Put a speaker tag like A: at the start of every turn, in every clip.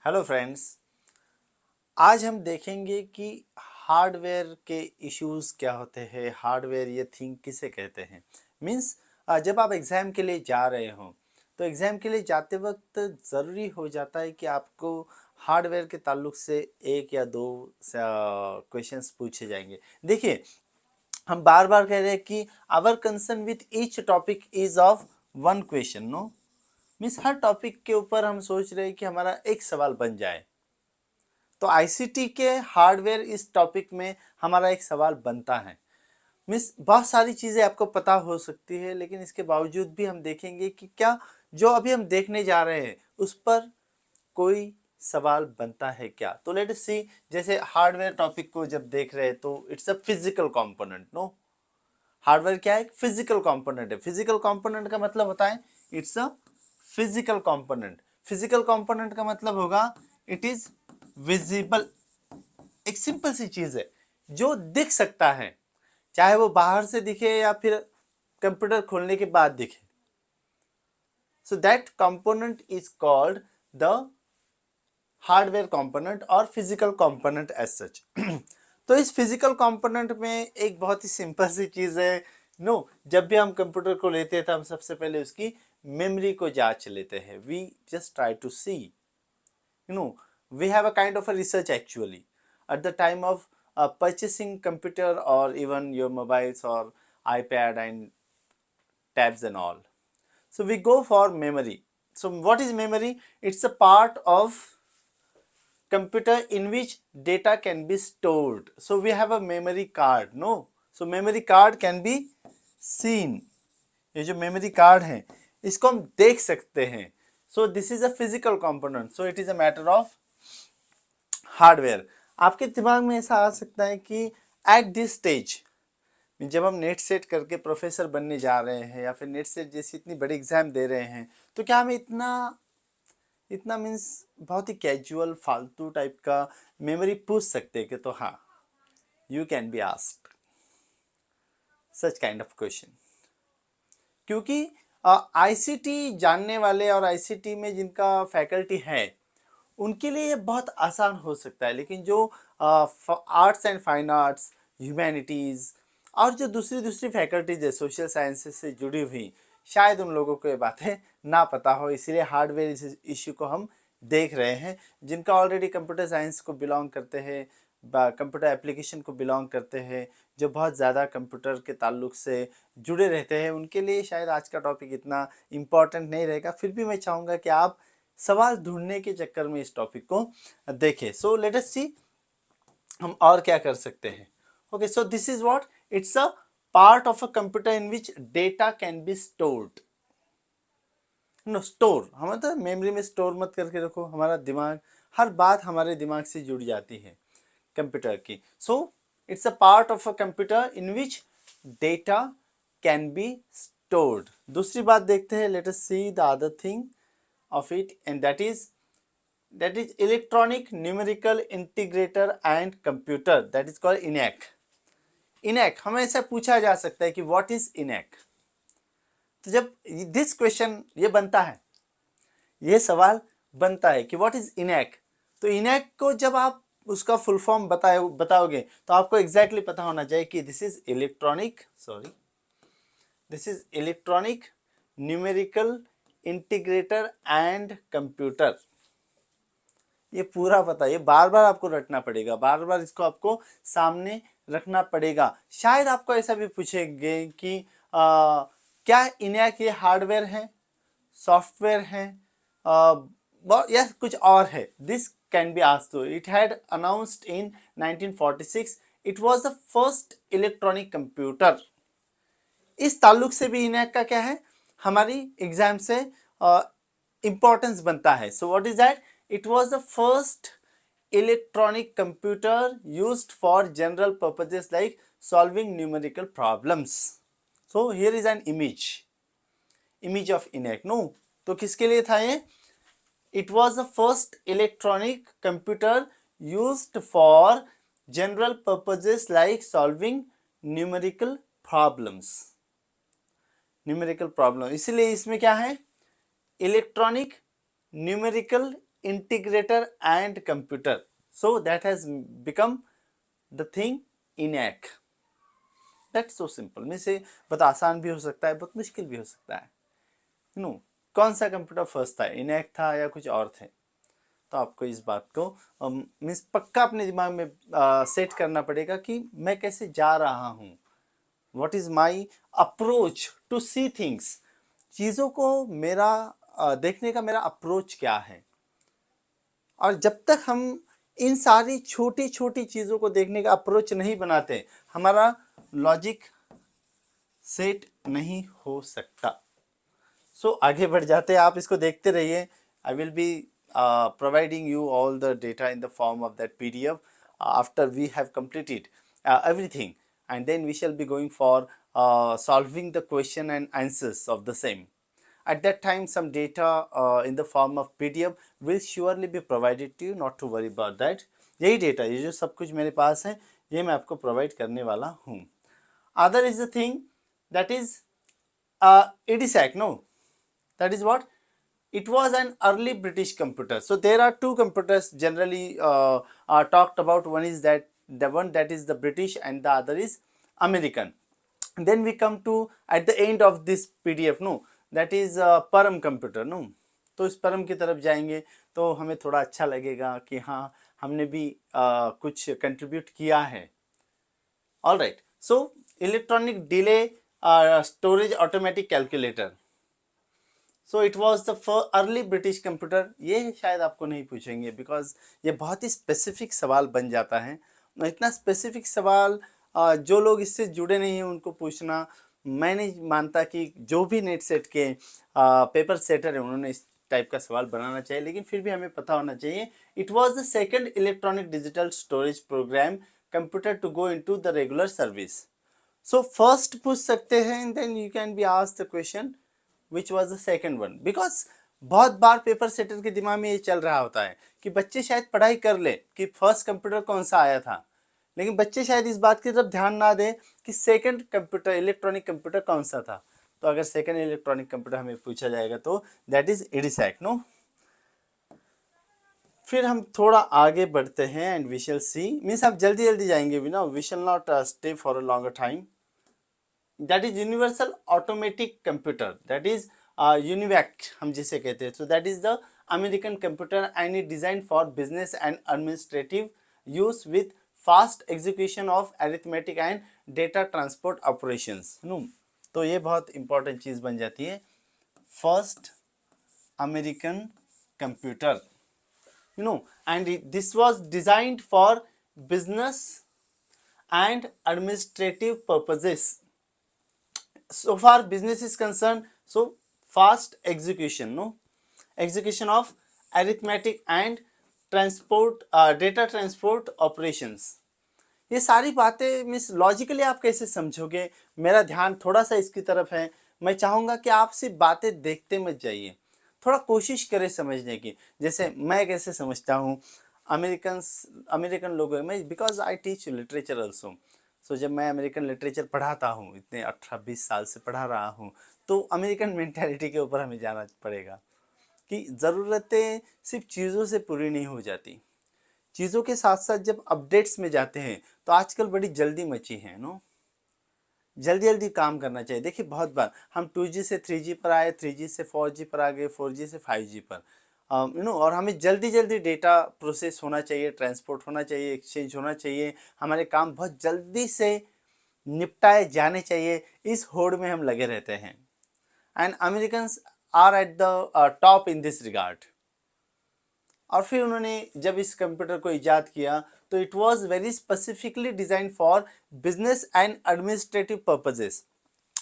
A: Hello friends. आज हम देखेंगे कि हार्डवेयर के इश्यूज क्या होते हैं, हार्डवेयर ये थिंग किसे कहते हैं। मींस जब आप एग्ज़ाम के लिए जा रहे हो तो एग्ज़ाम के लिए जाते वक्त ज़रूरी हो जाता है कि आपको हार्डवेयर के ताल्लुक से एक या दो क्वेश्चंस पूछे जाएंगे। देखिए, हम बार बार कह रहे हैं कि our concern with each topic is of one question. No means हर टॉपिक के ऊपर हम सोच रहे हैं कि हमारा एक सवाल बन जाए। तो आईसीटी के हार्डवेयर इस टॉपिक में हमारा एक सवाल बनता है। मिस बहुत सारी चीज़ें आपको पता हो सकती है, लेकिन इसके बावजूद भी हम देखेंगे कि क्या जो अभी हम देखने जा रहे हैं उस पर कोई सवाल बनता है क्या। तो लेट अस सी, जैसे हार्डवेयर टॉपिक को जब देख रहे हैं तो it's a physical component. No, hardware क्या है? फिजिकल कंपोनेंट है। फिजिकल कंपोनेंट का मतलब होता है it's a physical component. Physical component का मतलब होगा इट इज विजिबल। एक सिंपल सी चीज है जो दिख सकता है, चाहे वो बाहर से दिखे या फिर कंप्यूटर खोलने के बाद दिखे। So that component is called the hardware component और फिजिकल कंपोनेंट एज सच। तो इस फिजिकल कंपोनेंट में एक बहुत ही सिंपल सी चीज है। नो, जब भी हम कंप्यूटर को लेते हैं तो हम सबसे पहले उसकी मेमोरी को जांच लेते हैं। We just try to see, we have a kind of a research actually at the time of purchasing computer or even your mobiles or ipad and tabs and all. So we go for memory. So what is memory? It's a part of computer in which data can be stored. So we have a memory card. No, so memory card can be seen. ये जो memory card है इसको हम देख सकते हैं। सो this is a physical component, so it is a matter of hardware. आपके दिमाग में ऐसा आ सकता है कि एट दिस स्टेज, जब हम नेट सेट करके प्रोफेसर बनने जा रहे हैं या फिर नेट सेट जैसी इतनी बड़ी एग्जाम दे रहे हैं, तो क्या हमें इतना इतना मीन्स बहुत ही कैजुअल फालतू टाइप का मेमोरी पूछ सकते हैं कि? तो हाँ, you can be asked such kind of question. क्योंकि आईसीटी जानने वाले और आईसीटी में जिनका फैकल्टी है उनके लिए ये बहुत आसान हो सकता है, लेकिन जो arts and fine arts, humanities और जो दूसरी दूसरी फैकल्टीज है सोशल साइंसेज से जुड़ी हुई, शायद उन लोगों को ये बातें ना पता हो। इसीलिए हार्डवेयर इस इश्यू को हम देख रहे हैं। जिनका ऑलरेडी कंप्यूटर साइंस को बिलोंग करते हैं, कंप्यूटर एप्लीकेशन को बिलोंग करते हैं, जो बहुत ज़्यादा कंप्यूटर के ताल्लुक से जुड़े रहते हैं, उनके लिए शायद आज का टॉपिक इतना इम्पॉर्टेंट नहीं रहेगा। फिर भी मैं चाहूँगा कि आप सवाल ढूंढने के चक्कर में इस टॉपिक को देखें। सो लेट अस सी हम और क्या कर सकते हैं। Okay, so this is what, it's a part of a computer in which data can be stored. No, store हम तो मेमोरी में स्टोर मत करके रखो। हमारा दिमाग, हर बात हमारे दिमाग से जुड़ जाती है कंप्यूटर की। So it's a part of a computer in which data can be stored. दूसरी बात देखते हैं, let us see the other thing of it, and that is electronic numerical integrator and computer, that is called ENAC. ENAC हमें ऐसा पूछा जा सकता है कि what is ENAC। तो जब दिस क्वेश्चन ये बनता है, ये सवाल बनता है कि what is ENAC, तो ENAC को जब आप उसका फुल फॉर्म बताओगे तो आपको एग्जैक्टली पता होना चाहिए कि this is electronic numerical integrator and computer. ये पूरा पता, ये बार बार आपको रटना पड़ेगा, बार बार इसको आपको सामने रखना पड़ेगा। शायद आपको ऐसा भी पूछेंगे कि क्या इनैक ये हार्डवेयर है, सॉफ्टवेयर है, या कुछ और है। This can be asked. It had announced in 1946। It was the first electronic computer. इस ताल्लुक से भी इनैक का क्या है, हमारी एग्जाम से इंपॉर्टेंस बनता है। So what is that? It was the first electronic computer used for general purposes like solving numerical problems. So here is an image of ENIAC. No, तो किसके लिए था ये? It was the first electronic computer used for general purposes like solving numerical problems. Numerical problem, इसीलिए इसमें क्या है, electronic numerical integrator and computer, so that has become the thing ENAC. That's so simple. में से बहुत आसान भी हो सकता है, बहुत मुश्किल भी हो सकता है। नो, कौन सा कंप्यूटर फर्स्ट था, ENAC था या कुछ और थे? तो आपको इस बात को मीन्स पक्का अपने दिमाग में सेट करना पड़ेगा कि मैं कैसे जा रहा हूँ, what is my approach to see things. चीज़ों को मेरा देखने का मेरा अप्रोच क्या है। और जब तक हम इन सारी छोटी छोटी चीज़ों को देखने का अप्रोच नहीं बनाते, हमारा लॉजिक सेट नहीं हो सकता। सो आगे बढ़ जाते हैं, आप इसको देखते रहिए। I will be providing you all the data in the form of that PDF after we have completed everything, and then we shall be going for solving the question and answers of the same. At that time some data in the form of PDF will surely be provided to you, not to worry about that. यही data, ये जो सब कुछ मेरे पास है, ये मैं आपको प्रोवाइड करने वाला हूँ। Other is the thing that is EDSAC. No, that is what? It was an early British computer. So there are two computers generally are talked about. One is that the one that is the British and the other is American. And then we come to at the end of this PDF, no, that is Param computer. No, तो इस परम की तरफ जाएंगे तो हमें थोड़ा अच्छा लगेगा कि हाँ, हमने भी कुछ कंट्रीब्यूट किया है। All right, so electronic delay storage automatic calculator. So it was the early British computer. ये शायद आपको नहीं पूछेंगे बिकॉज ये बहुत ही स्पेसिफिक सवाल बन जाता है। इतना स्पेसिफिक सवाल जो लोग इससे जुड़े नहीं हैं उनको पूछना, मैं नहीं मानता कि जो भी नेट सेट के पेपर सेटर है उन्होंने इस टाइप का सवाल बनाना चाहिए, लेकिन फिर भी हमें पता होना चाहिए। It was the second electronic digital storage program computer to go into the regular service. So first पूछ सकते हैं and then you can be asked the question which was the second one. Because बहुत बार paper setter के दिमाग में ये चल रहा होता है कि बच्चे शायद पढ़ाई कर ले कि फर्स्ट कंप्यूटर कौन सा आया था, लेकिन बच्चे शायद इस बात की तरफ ध्यान ना दें कि सेकंड कंप्यूटर इलेक्ट्रॉनिक कंप्यूटर कौन सा था। तो अगर सेकंड इलेक्ट्रॉनिक कंप्यूटर हमें पूछा जाएगा तो दैट इज EDSAC। नो, फिर हम थोड़ा आगे बढ़ते हैं and we shall see, means आप जल्दी जल्दी जाएंगे भी ना, we shall not stay for a longer time. That is universal automatic computer, that is UNIVAC हम जिसे कहते हैं। So that is the American computer and it design for business and administrative use with fast execution of arithmetic and data transport operations. No, तो ये बहुत important चीज बन जाती है, first American computer, you know, and this was designed for business and administrative purposes. So far business is concerned, so fast execution, no, execution of arithmetic and transport data transport operations. ये सारी बातें miss logically आप कैसे समझोगे, मेरा ध्यान थोड़ा सा इसकी तरफ है। मैं चाहूँगा कि आप सिर्फ बातें देखते मत जाइए, थोड़ा कोशिश करें समझने की। जैसे मैं कैसे समझता हूँ अमेरिकन लोगों में, because I teach literature also. So जब मैं अमेरिकन लिटरेचर पढ़ाता हूँ, इतने 18-20 साल से पढ़ा रहा हूँ, तो अमेरिकन मेंटालिटी के ऊपर हमें जाना पड़ेगा कि ज़रूरतें सिर्फ चीज़ों से पूरी नहीं हो जाती, चीज़ों के साथ साथ जब अपडेट्स में जाते हैं तो आजकल बड़ी जल्दी मची है। नो, जल्दी जल्दी काम करना चाहिए। देखिए बहुत बार हम 2G से 3G पर आए, 3G से 4G पर आ गए, 4G से 5G पर, और हमें जल्दी जल्दी डेटा प्रोसेस होना चाहिए, ट्रांसपोर्ट होना चाहिए, एक्सचेंज होना चाहिए, हमारे काम बहुत जल्दी से निपटाए जाने चाहिए। इस होड़ में हम लगे रहते हैं and Americans are at the top in this regard. और फिर उन्होंने जब इस कंप्यूटर को इजाद किया तो it was very specifically design for business and administrative purposes.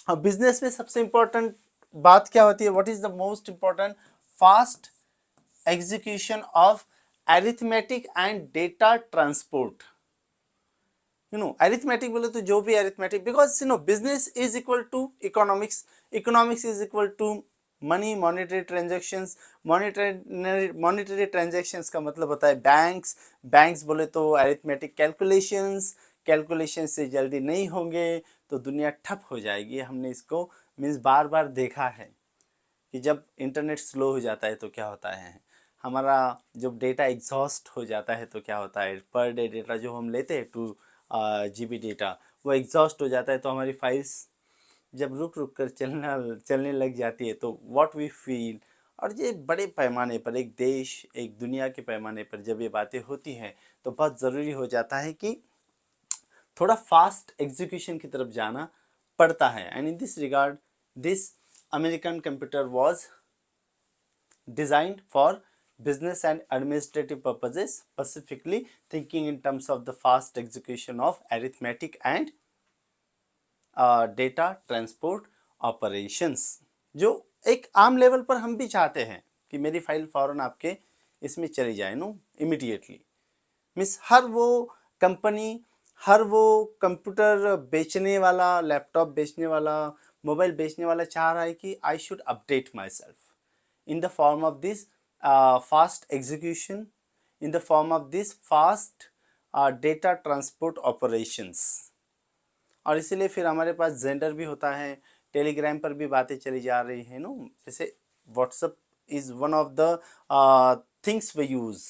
A: और बिजनेस में सबसे इंपॉर्टेंट बात क्या होती है, what is the most important? Fast execution of arithmetic and data transport. Arithmetic बोले तो जो भी arithmetic, because business is equal to economics, economics is equal to money, monetary transactions, monetary transactions का मतलब होता है बैंक्स, बैंक्स बोले तो अरिथमेटिक कैलकुलेशंस, कैलकुलेशन से जल्दी नहीं होंगे तो दुनिया ठप हो जाएगी। हमने इसको मीन्स बार बार देखा है कि जब इंटरनेट स्लो हो जाता है तो क्या होता है, हमारा जब डेटा एग्जॉस्ट हो जाता है तो क्या होता है, पर डे डेटा जो हम लेते हैं 2 GB डेटा वो एग्जॉस्ट हो जाता है, तो हमारी फाइल्स जब रुक रुक कर चलने लग जाती है तो व्हाट वी फील। और ये बड़े पैमाने पर एक देश एक दुनिया के पैमाने पर जब ये बातें होती हैं तो बहुत ज़रूरी हो जाता है कि थोड़ा फास्ट एग्जीक्यूशन की तरफ जाना पड़ता है। And in this regard this American computer was designed for business and administrative purposes, specifically thinking in terms of the fast execution of arithmetic and data transport operations, जो एक आम लेवल पर हम भी चाहते हैं कि मेरी फाइल फौरन आपके इसमें चली जाए, नो इमीडिएटली। मीन्स हर वो कंपनी, हर वो कंप्यूटर बेचने वाला, लैपटॉप बेचने वाला, मोबाइल बेचने वाला चाह रहा है कि I should update my self in the form of this fast execution, in the form of this fast data transport operations। और इसीलिए फिर हमारे पास जेंडर भी होता है, टेलीग्राम पर भी बातें चली जा रही है नो, जैसे WhatsApp is one of the things we use,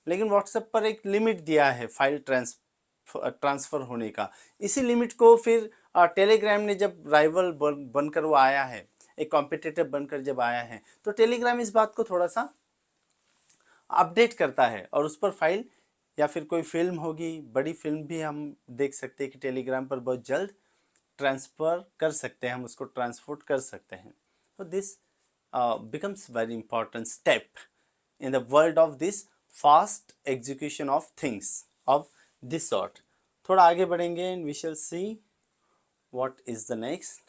A: लेकिन व्हाट्सएप पर एक लिमिट दिया है फाइल ट्रांसफ़र होने का। इसी लिमिट को फिर टेलीग्राम ने जब राइवल बनकर वो आया है, एक कॉम्पिटिटर बनकर जब आया है, तो टेलीग्राम इस बात को थोड़ा सा अपडेट करता है और उस पर फाइल या फिर कोई फिल्म होगी, बड़ी फिल्म भी हम देख सकते हैं कि टेलीग्राम पर बहुत जल्द ट्रांसफ़र कर सकते हैं, हम उसको ट्रांसपोर्ट कर सकते हैं। तो this becomes very important step in the world of this fast execution of things of this sort। थोड़ा आगे बढ़ेंगे and we shall see what is the next,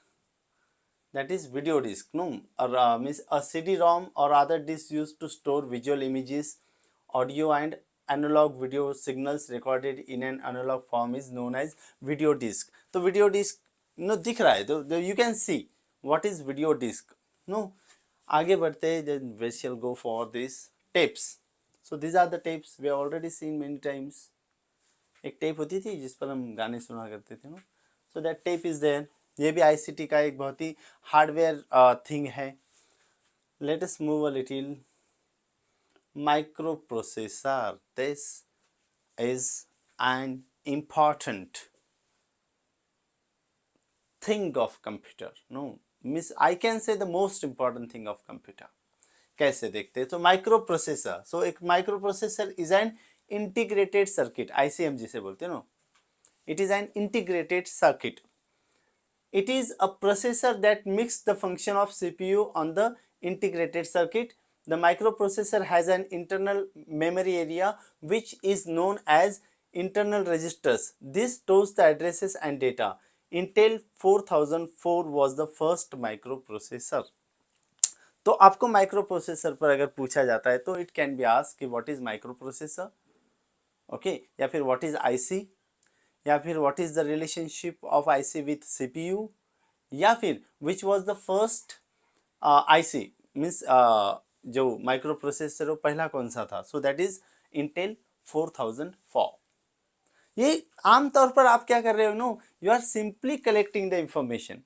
A: that is video disk, no, or means a CD-ROM or other disk used to store visual images, audio and analog video signals recorded in an analog form is known as video disk। तो video disk no दिख रहा है, तो you can see what is video disk, no। आगे बढ़ते हैं, then we shall go for this tapes। so these are the tapes we have already seen many times। एक tape होती थी जिस पर हम गाने सुना करते थे, no, so that tape is there. ये भी आईसीटी का एक बहुत ही हार्डवेयर थिंग है। Let us move a little, micro processor, this is an important thing of computer, no, miss I can say the most important thing of computer. कैसे देखते हैं तो माइक्रो प्रोसेसर, सो एक micro processor is an integrated circuit, ICM जिसे बोलते हैं no, it is an integrated circuit। It is a processor that mixes the function of CPU on the integrated circuit। The microprocessor has an internal memory area which is known as internal registers। This stores the addresses and data। Intel 4004 was the first microprocessor। तो आपको micro processor पर अगर पूछा जाता है तो it can be asked कि what is micro processor, okay, या फिर व्हाट इज आईसी, या फिर what is the relationship of IC with CPU, या फिर which was the first IC, means जो माइक्रो प्रोसेसर वो पहला कौन सा था, सो दैट इज इंटेल 4004। ये आमतौर पर आप क्या कर रहे हो, no, you are simply collecting the information,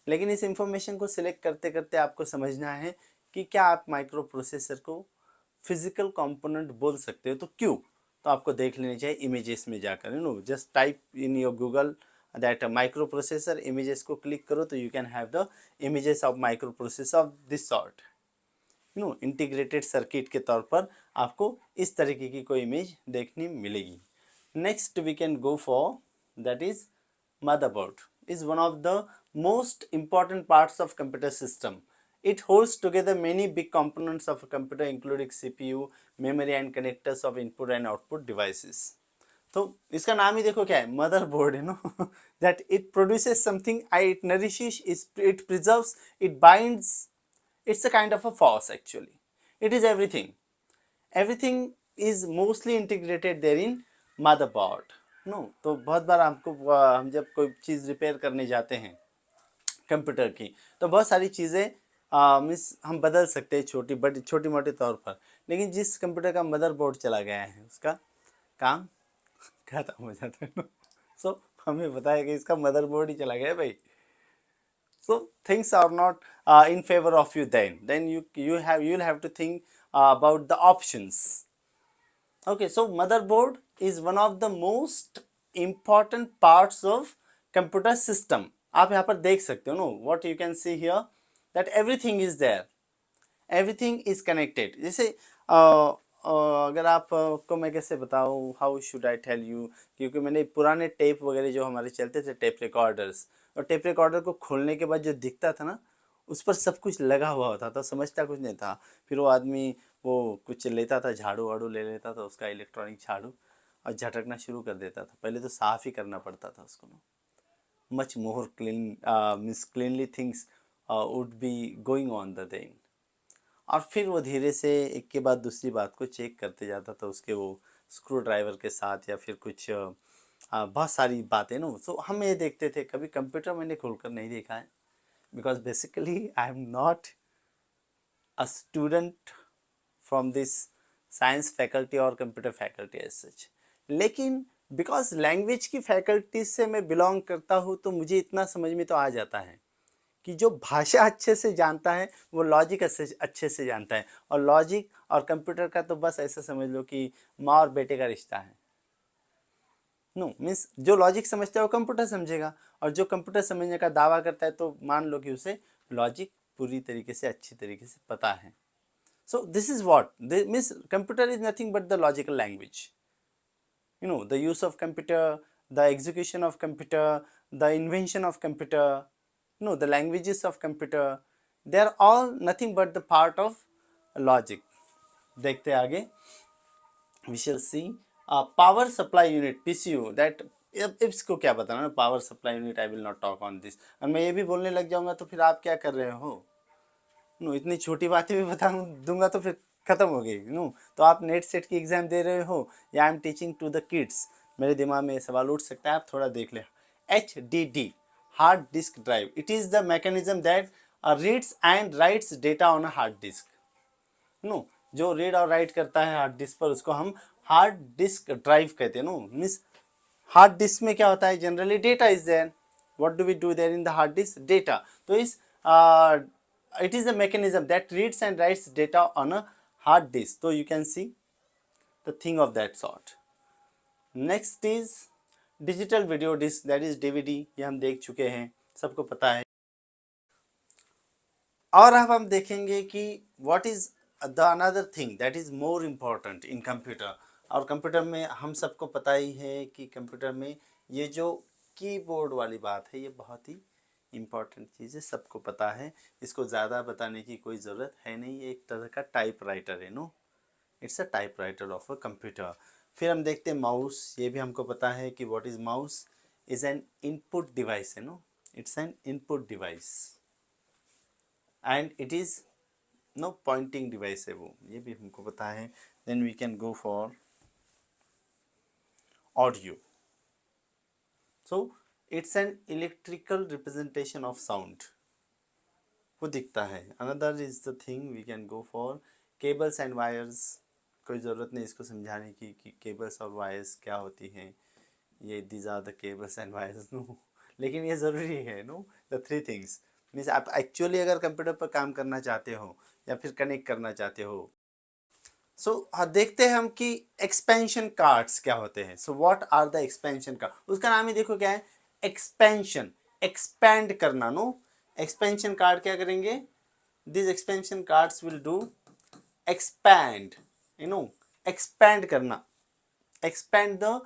A: लेकिन इस इंफॉर्मेशन को सिलेक्ट करते करते आपको समझना है कि क्या आप माइक्रो प्रोसेसर को फिजिकल कंपोनेंट बोल सकते हो, तो क्यों, तो आपको देख लेनी चाहिए इमेजेस में जाकर, you know, just type in your Google that micro processor, images को क्लिक करो तो you can have the images of micro processor of this sort, you know, integrated circuit के तौर पर आपको इस तरीके की कोई इमेज देखने मिलेगी। Next we can go for, that is motherboard is one of the most important parts of computer system। It holds together many big components of a computer including CPU, memory and connectors of input and output devices। तो इसका नाम ही देखो क्या है, motherboard है no, that it produces something, it nourishes, it preserves, it binds, it's a kind of a force actually, it is everything, everything is mostly integrated there in motherboard, no. तो बहुत बार हमको हम जब कोई चीज़ रिपेयर करने जाते हैं कंप्यूटर की तो बहुत सारी चीज़ें मिस हम बदल सकते हैं छोटी मोटे तौर पर, लेकिन जिस कंप्यूटर का मदरबोर्ड चला गया है उसका काम खत्म हो जाता है। सो हमें बताया कि इसका मदरबोर्ड ही चला गया भाई, so things are not in favor of you, then you'll have to think about the options. Okay, so motherboard is one of the most important parts of computer system. आप यहाँ पर देख सकते हो, no, what you can see here, that everything is there, everything is connected. जैसे अगर आप को मैं कैसे बताऊँ, how should I tell you, क्योंकि मैंने पुराने टेप वगैरह जो हमारे चलते थे, टेप रिकॉर्डर्स, और टेप रिकॉर्डर को खोलने के बाद जो दिखता था ना, उस पर सब कुछ लगा हुआ होता था, समझता कुछ नहीं था। फिर वो आदमी वो कुछ लेता था, झाड़ू वाड़ू ले लेता था, उसका इलेक्ट्रॉनिक झाड़ू, और झटकना शुरू कर देता था। पहले तो साफ़ ही करना पड़ता था उसको ना, much more clean, means cleanly things would be going on the then. और फिर वो धीरे से एक के बाद दूसरी बात को चेक करते जाता था उसके वो स्क्रू ड्राइवर के साथ, या फिर कुछ बहुत सारी बातें ना। तो हम ये देखते थे, कभी कंप्यूटर मैंने खोलकर नहीं देखा है, because basically I am not a student from this science faculty और कंप्यूटर फैकल्टी एज सच। लेकिन बिकॉज लैंग्वेज की फैकल्टी से मैं बिलोंग करता हूँ, तो मुझे इतना समझ में तो आ जाता है कि जो भाषा अच्छे से जानता है वो लॉजिक अच्छे से जानता है। और लॉजिक और कंप्यूटर का तो बस ऐसा समझ लो कि माँ और बेटे का रिश्ता है। नो मीन्स जो लॉजिक समझता है वो कंप्यूटर समझेगा, और जो कंप्यूटर समझने का दावा करता है तो मान लो कि उसे लॉजिक पूरी तरीके से अच्छी तरीके से पता है। सो this is what means computer is nothing but the logical language, you know, the use of computer, the execution of computer, the invention of computer, you know, the languages of computer, they are all nothing but the part of logic. देखते आगे, we shall see power supply unit PCU, that इसको क्या बताना है, power supply unit, I will not talk on this. और मैं ये भी बोलने लग जाऊंगा तो फिर आप क्या कर रहे हो, नो, इतनी छोटी बातें भी बता दूंगा तो फिर ख़त्म हो गई। नो, तो आप नेट सेट की एग्ज़ाम दे रहे हो या I am teaching to the kids, मेरे दिमाग में सवाल उठ सकता है, आप थोड़ा देख लें। HDD, hard disk drive, it is the mechanism that reads and writes data on a hard disk. No, जो रीड और राइट करता है हार्ड डिस्क पर, उसको हम हार्ड डिस्क ड्राइव कहते हैं। नो मीन्स हार्ड डिस्क में क्या होता है, generally data is there, what do we do there in the hard disk, data. तो इस it is a mechanism that reads and writes data on a hard disk, so you can see the thing of that sort. Next is digital video disc, that is DVD, ये हम देख चुके हैं, सबको पता है। और अब हम देखेंगे कि what is the another thing that is more important in computer। और कंप्यूटर में हम सबको पता ही है कि कंप्यूटर में ये जो कीबोर्ड वाली बात है, ये बहुत ही इम्पॉर्टेंट चीज़ है, सबको पता है, इसको ज़्यादा बताने की कोई ज़रूरत है नहीं। ये एक तरह का टाइप राइटर है, no, it's a typewriter of a computer. फिर हम देखते हैं माउस, ये भी हमको पता है कि what is mouse, is an input device है, no, it's an input device and it is no pointing device है वो, ये भी हमको पता है। Then we can go for audio, so it's an electrical representation of sound, वो दिखता है। Another is the thing we can go for cables and wires, कोई ज़रूरत नहीं इसको समझाने की कि केबल्स और वायर्स क्या होती हैं, ये these are the cables and wires, no, लेकिन ये ज़रूरी है, no, the three things. Means आप एक्चुअली अगर कंप्यूटर पर काम करना चाहते हो या फिर कनेक्ट करना चाहते हो। सो देखते हैं हम कि एक्सपेंशन कार्ड्स क्या होते हैं। So what are the expansion card, उसका नाम ही देखो क्या है, एक्सपेंशन, एक्सपैंड करना। नो, एक्सपेंशन कार्ड क्या करेंगे, this expansion cards will do expand, you know, expand करना, expand the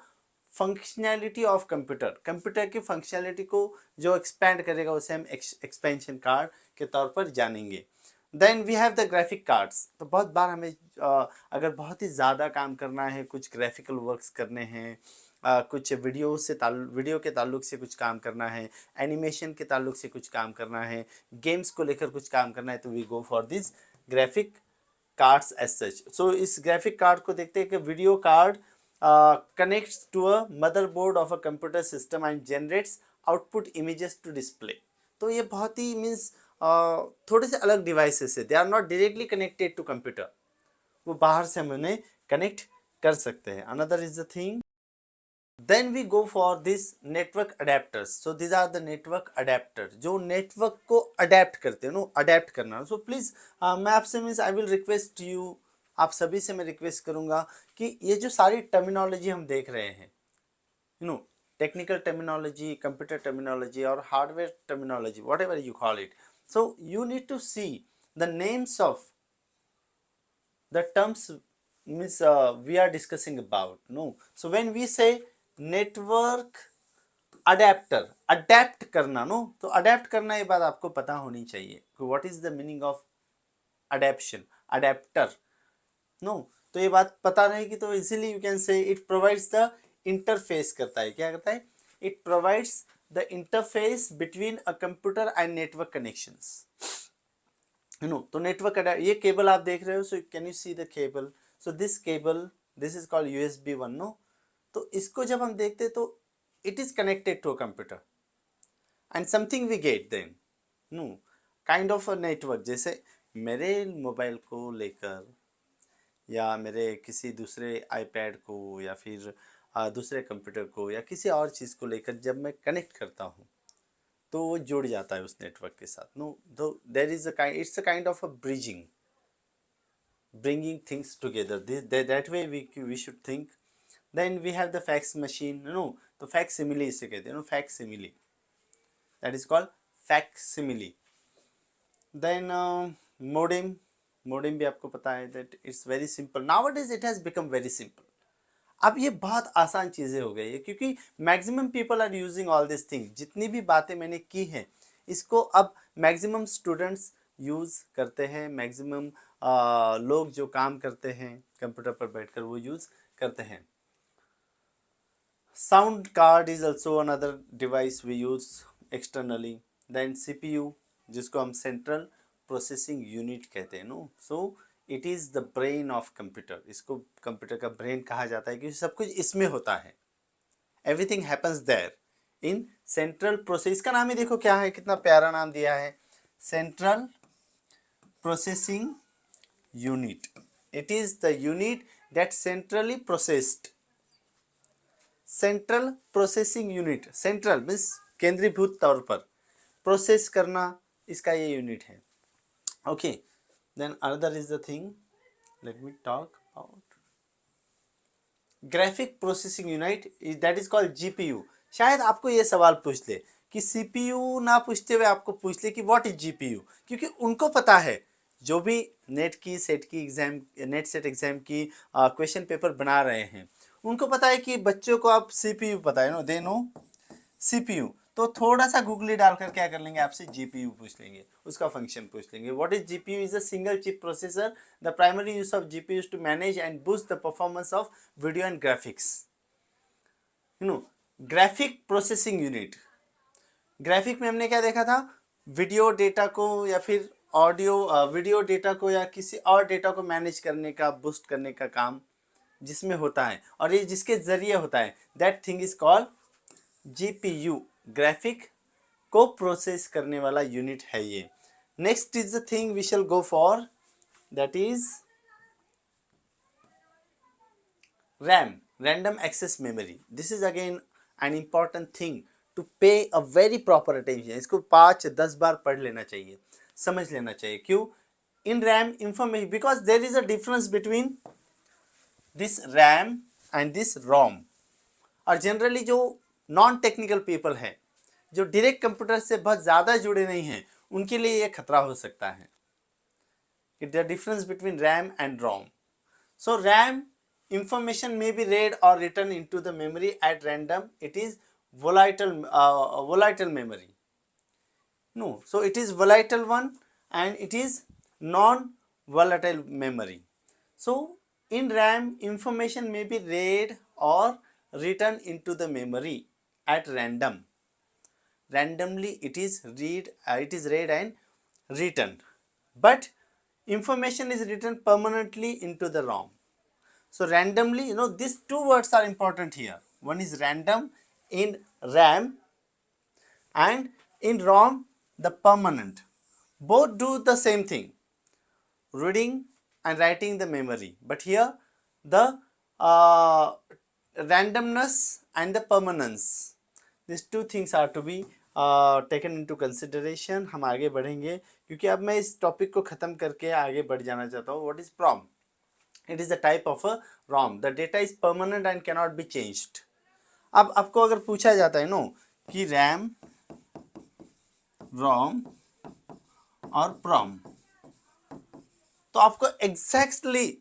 A: functionality of computer, computer की फंक्शनैलिटी को जो एक्सपैंड करेगा उसे हम एक्सपेंशन कार्ड के तौर पर जानेंगे। Then we have the graphic cards, तो बहुत बार हमें अगर बहुत ही ज़्यादा काम करना है, कुछ ग्राफिकल वर्क्स करने हैं, कुछ वीडियो के ताल्लुक से कुछ काम करना है, एनिमेशन के ताल्लुक से कुछ काम करना है, गेम्स को लेकर कुछ काम करना है, तो we go for this graphic cards as such. So इस ग्राफिक कार्ड को देखते हैं कि video card connects to a motherboard of a computer system and generates output images to display। तो ये बहुत ही मीन्स थोड़े से अलग डिवाइसेस है, they are not directly connected to computer, वो बाहर से हम उन्हें कनेक्ट कर सकते हैं। Another is the thing, then we go for this network adapters. So this are the network adapter, जो नेटवर्क को अडेप्ट करते हैं, नो, अडेप्ट करना। सो प्लीज़ मैं आपसे means I will request you आप सभी से मैं रिक्वेस्ट करूंगा कि ये जो सारी टर्मिनोलॉजी हम देख रहे हैं, technical terminology, computer terminology, or hardware terminology, whatever you call it. So you need to see the names of the terms means we are discussing about. No, so when we say network adapter, adapt करना, no, तो adapt करना ये बात आपको पता होनी चाहिए. What is the meaning of adaptation, adapter? No, तो ये बात पता रहेगी तो easily you can say it provides the interface करता है. क्या करता है? It provides the interface between a computer and network connections. तो नेटवर्क ये केबल आप देख रहे हो. So can you see the cable? So this cable, this is called USB 1. No, तो इसको जब हम देखते तो it is connected to a computer and something we get then. No, kind of a network. जैसे मेरे मोबाइल को लेकर या मेरे किसी दूसरे आईपैड को या फिर दूसरे कंप्यूटर को या किसी और चीज़ को लेकर जब मैं कनेक्ट करता हूँ तो वो जुड़ जाता है उस नेटवर्क के साथ. नो, दो there is a kind, it's a kind of a bridging, bringing things together. That way we should think. Then we have the fax machine. No, तो facsimile इसे कहते हैं. Facsimile, that is called facsimile. Then modem भी आपको पता है that it's very simple. Nowadays it has become very simple. अब ये बहुत आसान चीज़ें हो गई है क्योंकि maximum people are using all this thing. जितनी भी बातें मैंने की हैं इसको अब मैक्सिमम स्टूडेंट्स यूज़ करते हैं. मैक्सिमम लोग जो काम करते हैं कंप्यूटर पर बैठकर वो यूज़ करते हैं. Sound card is also another device we use externally. Then CPU, जिसको हम सेंट्रल प्रोसेसिंग यूनिट कहते हैं. No, so it is the brain of computer. इसको कंप्यूटर का ब्रेन कहा जाता है क्योंकि सब कुछ इसमें होता है. Everything happens there in central process. इसका नाम ही देखो क्या है, कितना प्यारा नाम दिया है, central processing unit. It is the unit that centrally processed. Central processing unit, central means केंद्रीभूत तौर पर प्रोसेस करना, इसका ये यूनिट है. Okay, then another is the thing, let me talk about graphic processing unit, that is called GPU. शायद आपको ये सवाल पूछ ले कि CPU ना पूछते हुए आपको पूछ ले कि व्हाट इज GPU, क्योंकि उनको पता है जो भी नेट की सेट की एग्जाम, नेट सेट एग्जाम की क्वेश्चन पेपर बना रहे हैं उनको पता है कि बच्चों को आप CPU पता है. No, they know CPU. तो थोड़ा सा गूगली डालकर क्या कर लेंगे, आपसे GPU पूछ लेंगे, उसका फंक्शन पूछ लेंगे. What is GPU? Is a single chip processor. The primary use of GPU is to manage and boost the performance of video and graphics. Graphic processing unit. Graphic में हमने क्या देखा था, वीडियो डेटा को या फिर ऑडियो वीडियो डेटा को या किसी और डेटा को मैनेज करने का, बूस्ट करने का काम जिसमें होता है और ये जिसके जरिए होता है, that thing is called GPU. Graphic को प्रोसेस करने वाला यूनिट है ये. Next is the thing we shall go for, that is RAM, random access memory. This is again an important thing to pay a very proper attention. इसको 5-10 बार पढ़ लेना चाहिए, समझ लेना चाहिए. क्यों? In RAM information, because there is a difference between this RAM and this ROM. और generally जो नॉन टेक्निकल पीपल है, जो डायरेक्ट कंप्यूटर से बहुत ज़्यादा जुड़े नहीं हैं, उनके लिए ये खतरा हो सकता है. It the difference between RAM and ROM. So RAM information may be read or written into the memory at random. It is volatile memory. No, so it is volatile one and it is non-volatile memory. So in RAM, information may be read or written into the memory at random. Randomly it is read and written, but information is written permanently into the ROM. So randomly, these two words are important here. One is random in RAM and in ROM the permanent. Both do the same thing, reading and writing the memory. But here the randomness and the permanence, these two things are to be taken into consideration. हम आगे बढ़ेंगे क्योंकि अब मैं इस topic को ख़त्म करके आगे बढ़ जाना चाहता हूँ. What is PROM? It is the type of a ROM. The data is permanent and cannot be changed. अब आपको अगर पूछा जाता है नो कि रैम, ROM और PROM, तो आपको एग्जैक्टली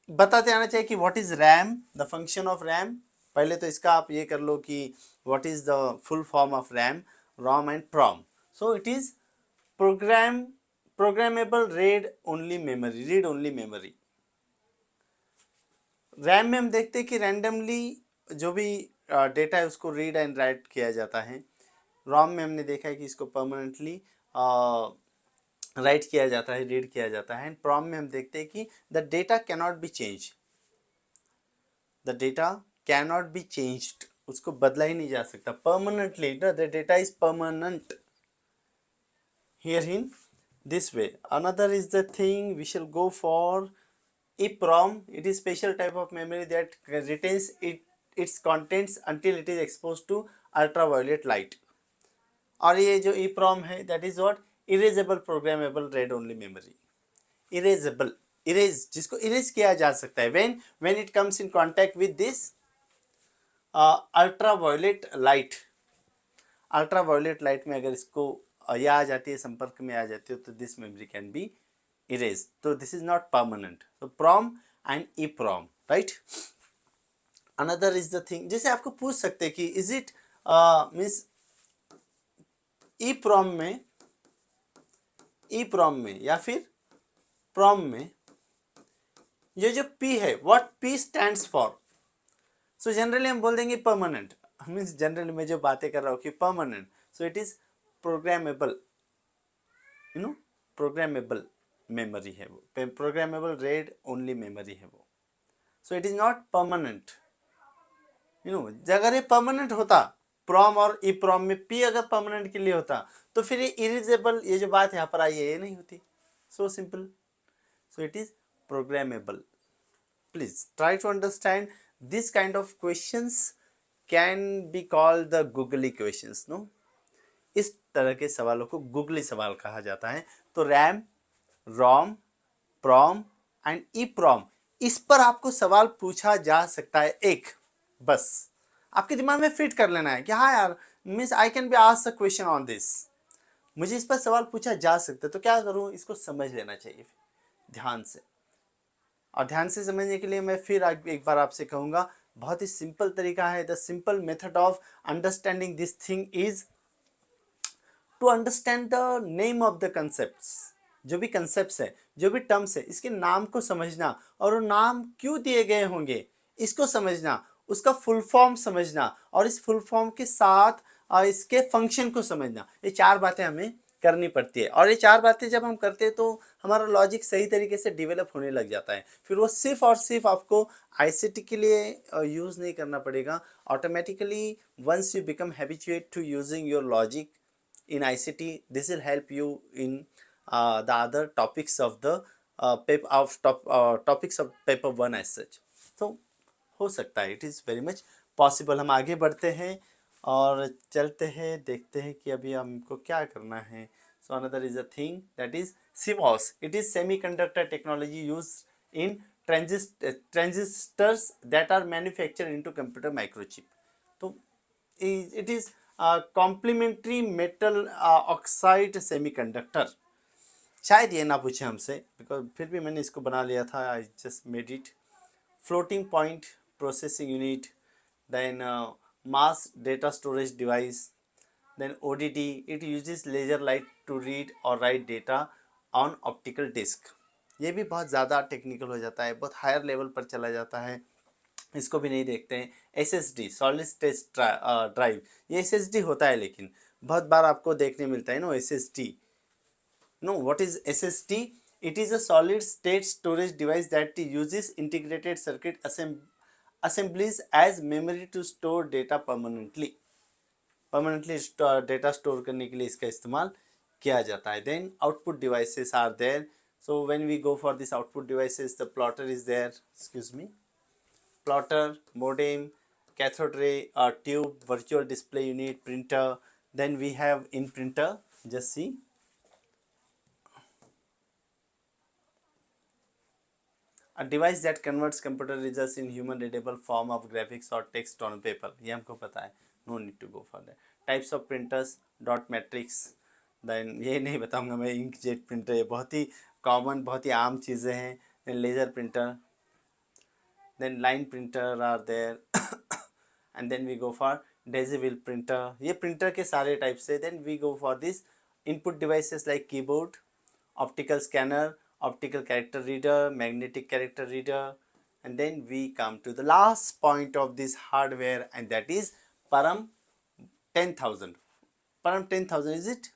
A: बताते आना चाहिए कि what is RAM, the function of RAM. पहले तो इसका आप ये कर लो कि what is the full form of RAM, ROM and PROM. So it is programmable read only memory. RAM में हम देखते हैं कि रैंडमली जो भी डेटा है उसको रीड एंड राइट किया जाता है. ROM में हमने देखा है कि इसको परमानेंटली राइट किया जाता है, रीड किया जाता है. एंड PROM में हम देखते हैं कि the data cannot be change. The data cannot be changed, उसको बदला ही नहीं जा सकता permanently. The data is permanent here in this way. Another is the thing we shall go for EEPROM. It is special type of memory that retains its contents until it is exposed to ultraviolet light. और ये जो EEPROM है that is what erasable programmable read only memory. Erasable, erase, जिसको erase किया जा सकता है when it comes in contact with this ultraviolet light. Ultraviolet light में अगर इसको या आ जाती है, संपर्क में आ जाती है, तो this memory can be erase. तो दिस इज नॉट परमानेंट. तो PROM and EEPROM, right. Another is the thing, जैसे आपको पूछ सकते हैं कि इज इट मीन्स EEPROM में या फिर PROM में ये जो P है, what P stands for. So generally हम बोल देंगे परमानेंट. मीन्स जनरली मैं जो बातें कर रहा हूँ कि permanent. So it is programmable, programmable memory है वो, प्रोग्रामेबल रीड ओनली मेमोरी है वो. So it is not permanent. अगर ये परमानेंट होता PROM और EEPROM में P अगर परमानेंट के लिए होता तो फिर ये इरेजेबल, ये जो बात यहाँ पर आई है ये नहीं होती. So simple. So it is programmable. Please try to understand this kind of questions can be called the googly questions, no? इस तरह के सवालों को गूगली सवाल कहा जाता है. तो RAM, ROM, PROM and EEPROM, इस पर आपको सवाल पूछा जा सकता है. एक बस आपके दिमाग में फिट कर लेना है कि हाँ यार, means I can be asked a question on this. मुझे इस पर सवाल पूछा जा सकता है, तो क्या करूँ, इसको समझ लेना चाहिए ध्यान से. और ध्यान से समझने के लिए मैं फिर एक बार आपसे कहूँगा, बहुत ही सिंपल तरीका है. The simple method of understanding this thing is to understand the name of the concepts. जो भी कंसेप्ट्स है, जो भी टर्म्स है, इसके नाम को समझना और वो नाम क्यों दिए गए होंगे इसको समझना, उसका फुल फॉर्म समझना और इस फुल फॉर्म के साथ इसके फंक्शन को समझना. ये चार बातें हमें करनी पड़ती है. और ये चार बातें जब हम करते हैं तो हमारा लॉजिक सही तरीके से डेवलप होने लग जाता है. फिर वो सिर्फ और सिर्फ आपको ICT के लिए यूज़ नहीं करना पड़ेगा. Automatically once you become habituate to using your logic in ICT, this will help you in the other topics of the topics of paper 1 as such. तो हो सकता है, it is very much possible. हम आगे बढ़ते हैं और चलते हैं, देखते हैं कि अभी हमको क्या करना है. So another is a thing that is CMOS. It is semiconductor technology used in transistors that are manufactured into computer microchip. तो it is complementary metal oxide semiconductor. शायद ये ना पूछे हमसे, बिकॉज फिर भी मैंने इसको बना लिया था. I just made it. Floating point processing unit, then mass data storage device, then ODD. It uses laser light to read और write data on optical disc. ये भी बहुत ज़्यादा टेक्निकल हो जाता है, बहुत हायर लेवल पर चला जाता है, इसको भी नहीं देखते हैं. SSD, सॉलिड स्टेट ड्राइव, ये SSD होता है, लेकिन बहुत बार आपको देखने मिलता है no SSD. No, what is SSD? It is a solid state storage device that uses integrated circuit assemblies as memory to store data permanently data store करने के लिए इसका इस्तेमाल किया जाता है. Then output devices are there. So when we go for this output devices, the plotter is there, excuse me, plotter, modem, cathode ray, tube, virtual display unit, printer. Then we have in printer, just see, a device that converts computer results in human readable form of graphics और text on paper, ये हमको पता है, no need to go for that. Types of printers, dot matrix, then ये नहीं बताऊंगा मैं, inkjet printer, ये बहुत ही कॉमन, बहुत ही आम चीज़ें हैं। Then laser printer, then line printer are there and then we go for daisy wheel printer, ये प्रिंटर के सारे टाइप से। Then we go for this input devices like keyboard, optical scanner, optical character reader, magnetic character reader, and then we come to the last point of this hardware, and that is Param 10,000. Param 10,000, is it?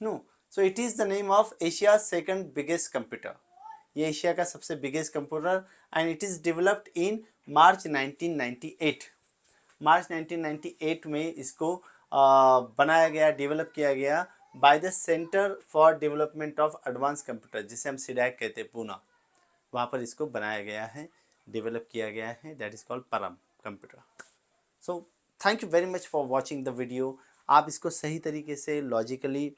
A: No. So it is the name of Asia's second biggest computer. ये Asia का सबसे biggest computer, and it is developed in March 1998। March 1998 में इसको बनाया गया, develop किया गया by the centre for development of advance computer, जिसे हम सीडैक कहते हैं, पूना, वहाँ पर इसको बनाया गया है, डेवलप किया गया है, दैट इज़ कॉल्ड परम computer. So thank you very much for watching the video. आप इसको सही तरीके से लॉजिकली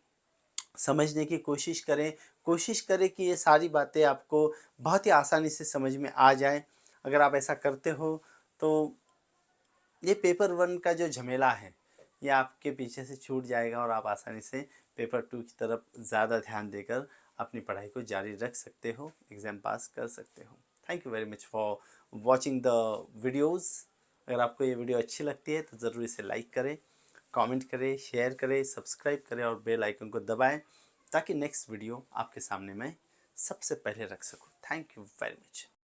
A: समझने की कोशिश करें कि ये सारी बातें आपको बहुत ही आसानी से समझ में आ जाए। अगर आप ऐसा करते हो तो ये पेपर 1 का जो झमेला है ये आपके पीछे से छूट जाएगा और आप आसानी से पेपर 2 की तरफ ज़्यादा ध्यान देकर अपनी पढ़ाई को जारी रख सकते हो, एग्ज़ाम पास कर सकते हो। Thank you very much for watching the videos. अगर आपको ये वीडियो अच्छी लगती है तो ज़रूर इसे लाइक करें, कमेंट करें, शेयर करें, सब्सक्राइब करें और बेल आइकन को दबाएं, ताकि नेक्स्ट वीडियो आपके सामने मैं सबसे पहले रख सकूं। Thank you very much.